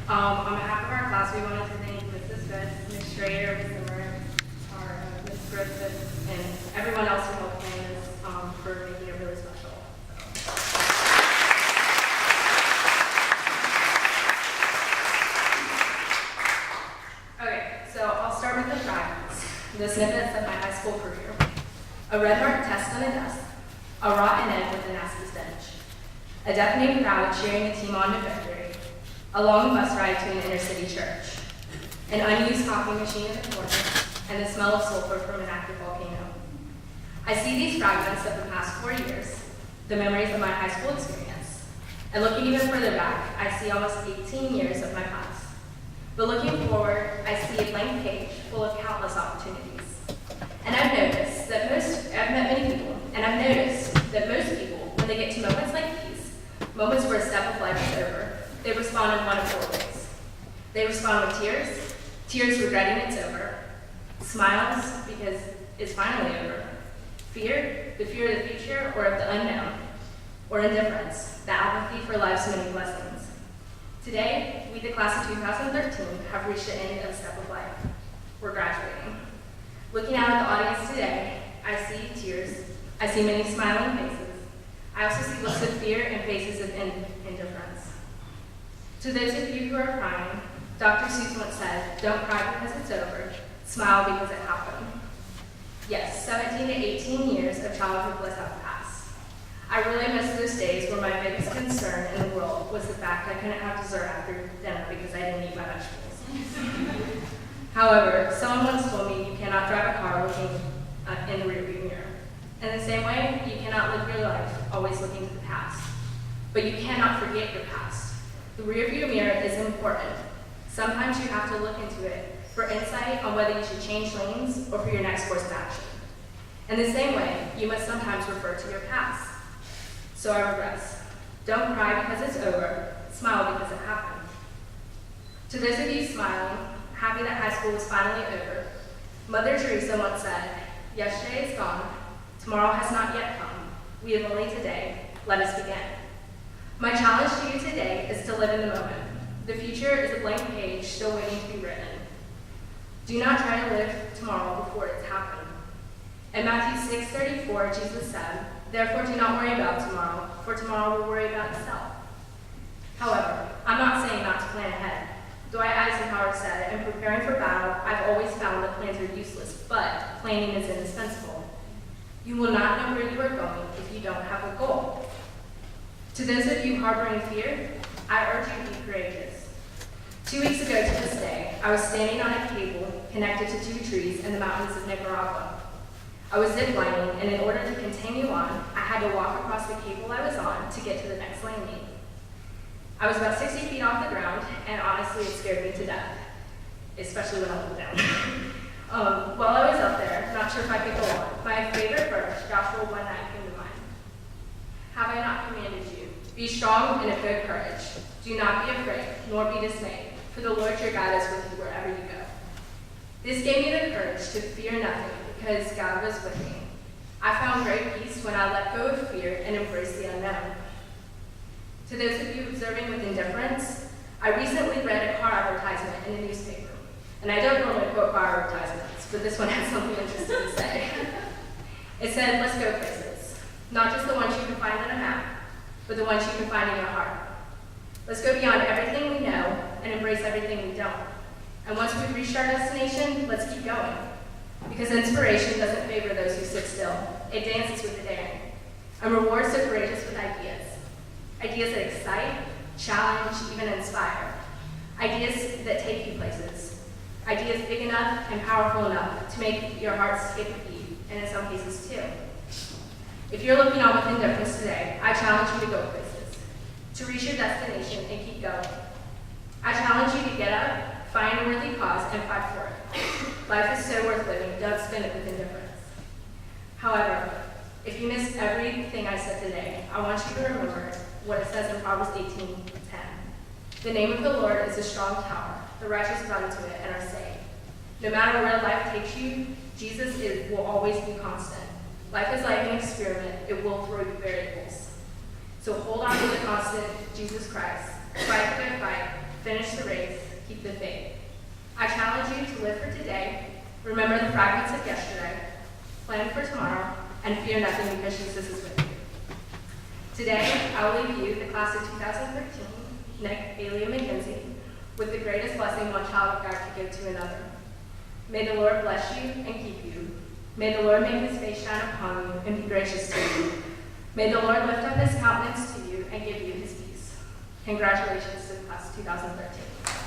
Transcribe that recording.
On behalf of our class, we wanted to thank Mrs. Fitz, Ms. Schrader, Ms. Zimmer, Ms. Griffith, and everyone else who helped plan this for making it really special. Okay, so I'll start with the fragments, the snippets of my high school career. A red marked test on a desk, a rotten egg with a nasty stench, a deafening crowd cheering the team on to victory, a long bus ride to an inner city church, an unused coffee machine in the corner, and the smell of sulfur from an active volcano. I see these fragments of the past 4 years, the memories of my high school experience, and looking even further back, I see almost 18 years of my past. But looking forward, I see a blank page full of countless opportunities. And I've met many people, and I've noticed that most people, when they get to moments like these, moments where a step of life is over, they respond in one of 4 ways. They respond with tears regretting it's over, smiles because it's finally over, fear, the fear of the future or of the unknown, or indifference, the apathy for life's many blessings. Today, we, the class of 2013, have reached the end of a step of life. We're graduating. Looking out at the audience today, I see tears, I see many smiling faces. I also see looks of fear and faces of indifference. To those of you who are crying, Dr. Seuss once said, "Don't cry because it's over, smile because it happened." Yes, 17 to 18 years of childhood bliss have passed. I really miss those days where my biggest concern in the world was the fact I couldn't have dessert after dinner because I didn't eat my vegetables. However, someone once told me you cannot drive a car looking in the rearview mirror. In the same way, you cannot live your life always looking to the past. But you cannot forget your past. The rearview mirror is important. Sometimes you have to look into it for insight on whether you should change lanes or for your next course of action. In the same way, you must sometimes refer to your past. So I regress. Don't cry because it's over, smile because it happened. To those of you smiling, happy that high school was finally over, Mother Teresa once said, "Yesterday is gone, tomorrow has not yet come. We have only today. Let us begin." My challenge to you today is to live in the moment. The future is a blank page still waiting to be written. Do not try to live tomorrow before it's happened. In Matthew 6:34, Jesus said, "Therefore do not worry about tomorrow, for tomorrow will worry about itself." However, I'm not saying not to plan ahead. Dwight Eisenhower said, "In preparing for battle, I've always found that plans are useless, but planning is indispensable." You will not know where you are going if you don't have a goal. To those of you harboring fear, I urge you to be courageous. 2 weeks ago to this day, I was standing on a cable connected to 2 trees in the mountains of Nicaragua. I was ziplining, and in order to continue on, I had to walk across the cable I was on to get to the next landing. I was about 60 feet off the ground, and honestly, it scared me to death, especially when I looked down. While I was up there, not sure if I could go on, my favorite verse, Joshua 1:9, came to mind. "Have I not commanded you? Be strong and of good courage. Do not be afraid, nor be dismayed, for the Lord your God is with you wherever you go." This gave me the courage to fear nothing, because God was with me. I found great peace when I let go of fear and embraced the unknown. To those of you observing with indifference, I recently read a car advertisement in a newspaper. And I don't normally quote car advertisements, but this one had something interesting to say. It said, "Let's go places. Not just the ones you can find on a map, but the ones you can find in your heart. Let's go beyond everything we know and embrace everything we don't. And once we've reached our destination, let's keep going. Because inspiration doesn't favor those who sit still. It dances with the daring. And rewards the courageous with ideas. Ideas that excite, challenge, even inspire. Ideas that take you places. Ideas big enough and powerful enough to make your heart skip a beat, and in some cases too. If you're looking on with indifference today, I challenge you to go places, to reach your destination and keep going. I challenge you to get up, find a worthy cause, and fight for it. Life is so worth living, don't spend it with indifference. However, if you missed everything I said today, I want you to remember what it says in Proverbs 18:10. "The name of the Lord is a strong tower. The righteous run to it and are saved." No matter where life takes you, Jesus will always be constant. Life is like an experiment. It will throw you variables. So hold on to the constant Jesus Christ. Fight the good fight. finish the race, keep the faith. I challenge you to live for today, remember the fragments of yesterday, plan for tomorrow, and fear nothing because Jesus is with you. Today, I will leave you, the class of 2013, Nick, Bailey, and McKenzie, with the greatest blessing one child of God could give to another. May the Lord bless you and keep you. May the Lord make his face shine upon you and be gracious to you. May the Lord lift up his countenance to you and give you his peace. Congratulations to the class of 2013.